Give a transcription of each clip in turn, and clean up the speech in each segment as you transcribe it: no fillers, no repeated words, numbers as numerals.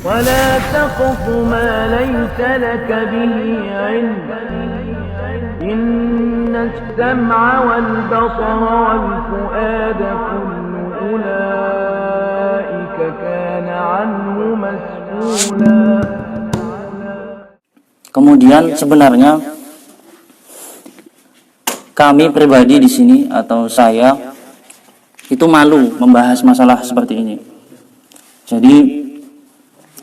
ولا تقف ما ليس لك به علم إن السمع والبصر والفؤاد كل أولئك كان عنه مسؤولا. Kemudian sebenarnya kami pribadi di sini atau saya itu malu membahas masalah seperti ini. Jadi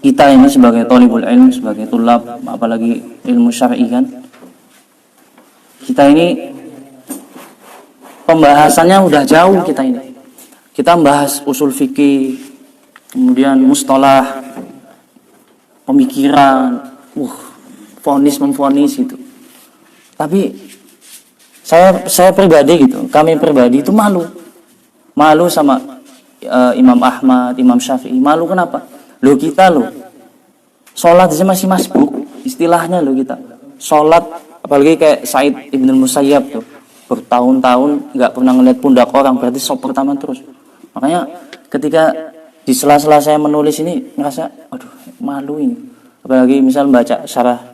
kita ini sebagai thalibul ilm, sebagai tulab, apalagi ilmu syar'i kan, kita ini pembahasannya udah jauh kita ini. Kita membahas usul fikih, kemudian mustalah, pemikiran, vonis memvonis gitu. Tapi saya pribadi gitu, kami pribadi itu malu sama Imam Ahmad, Imam Syafi'i. Malu kenapa? Kita sholat aja masih masbuk, istilahnya kita sholat, apalagi kayak Said Ibn Musayyab tuh, bertahun-tahun nggak pernah ngeliat pundak orang, berarti sholat pertama terus. Makanya ketika di sela-sela saya menulis ini ngerasa, aduh malu ini. Apalagi misal baca syarah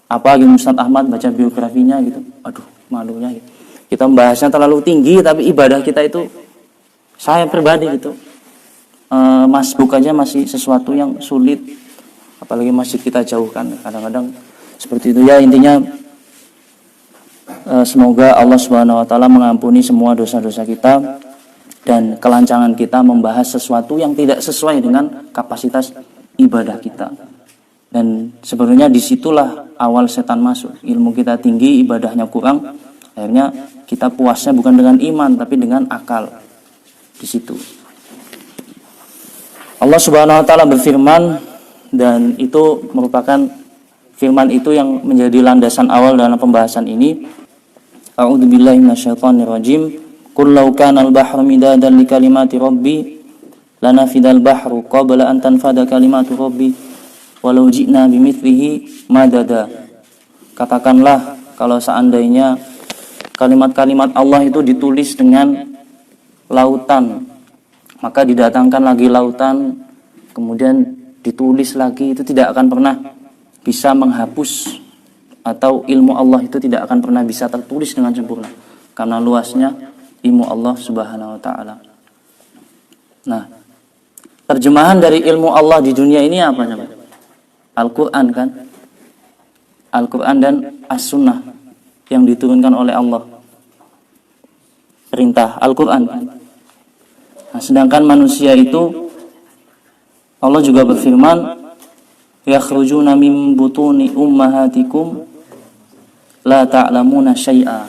apa gitu Ustaz Ahmad, baca biografinya gitu, aduh malunya gitu. Kita membahasnya terlalu tinggi, tapi ibadah kita itu, saya pribadi gitu, masbuk aja masih sesuatu yang sulit, apalagi masih kita jauhkan kadang-kadang seperti itu ya. Intinya semoga Allah Subhanahu wa taala mengampuni semua dosa-dosa kita dan kelancangan kita membahas sesuatu yang tidak sesuai dengan kapasitas ibadah kita. Dan sebenarnya disitulah awal setan masuk. Ilmu kita tinggi, ibadahnya kurang, akhirnya kita puasnya bukan dengan iman tapi dengan akal. Di situ Allah Subhanahu wa taala berfirman, dan itu merupakan firman itu yang menjadi landasan awal dalam pembahasan ini. A'udzubillahi minasyaitonirrajim. Qul law kana al-bahru midadan li kalimati rabbi lanafidal bahru qabla an tanfada kalimatu rabbi walau ji'na bimithlihi madada. Katakanlah, kalau seandainya kalimat-kalimat Allah itu ditulis dengan lautan, maka didatangkan lagi lautan, kemudian ditulis lagi, itu tidak akan pernah bisa menghapus, atau ilmu Allah itu tidak akan pernah bisa tertulis dengan sempurna karena luasnya ilmu Allah Subhanahu wa taala. Nah, terjemahan dari ilmu Allah di dunia ini apa namanya? Al-Quran kan, Al-Quran dan As-Sunnah yang diturunkan oleh Allah, perintah Al-Quran kan. Nah, sedangkan manusia itu Allah juga berfirman, yakhrujuna min butuni ummahatikum la ta'lamuna syai'a.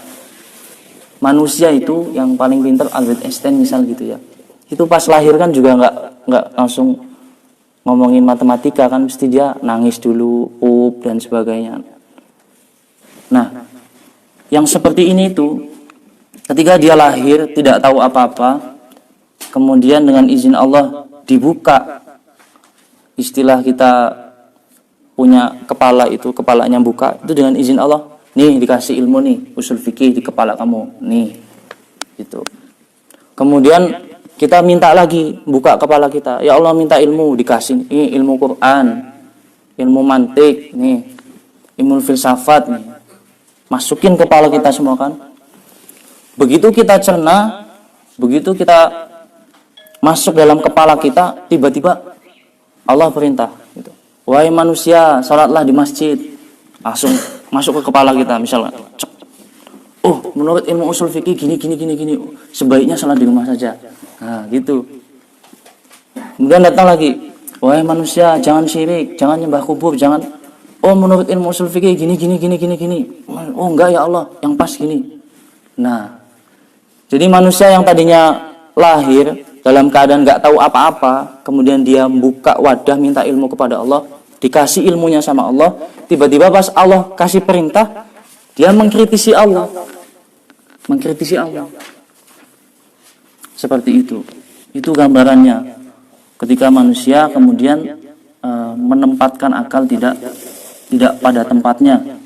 Manusia itu yang paling pintar, Albert Einstein misal gitu ya, itu pas lahir kan juga nggak langsung ngomongin matematika kan, mesti dia nangis dulu, dan sebagainya. Nah, yang seperti ini itu ketika dia lahir tidak tahu apa-apa, kemudian dengan izin Allah dibuka, istilah kita punya kepala itu, kepalanya buka, itu dengan izin Allah, nih dikasih ilmu nih, usul fikih di kepala kamu, nih gitu. Kemudian kita minta lagi, buka kepala kita, ya Allah minta ilmu, dikasih ini ilmu Quran, ilmu mantik nih, ilmu filsafat nih, masukin kepala kita semua kan. Begitu kita cerna, begitu kita masuk dalam kepala kita, tiba-tiba Allah perintah gitu, wahai manusia, salatlah di masjid. Langsung masuk ke kepala kita, misalnya, menurut ilmu usul fikih gini, sebaiknya salat di rumah saja. Nah, gitu. Kemudian datang lagi, wahai manusia, jangan syirik, jangan nyembah kubur, jangan. Menurut ilmu usul fikih gini. Enggak ya Allah, yang pas gini. Nah, jadi manusia yang tadinya lahir dalam keadaan enggak tahu apa-apa, kemudian dia buka wadah minta ilmu kepada Allah, dikasih ilmunya sama Allah, tiba-tiba pas Allah kasih perintah, dia mengkritisi Allah. Seperti itu. Itu gambarannya. Ketika manusia kemudian menempatkan akal tidak pada tempatnya.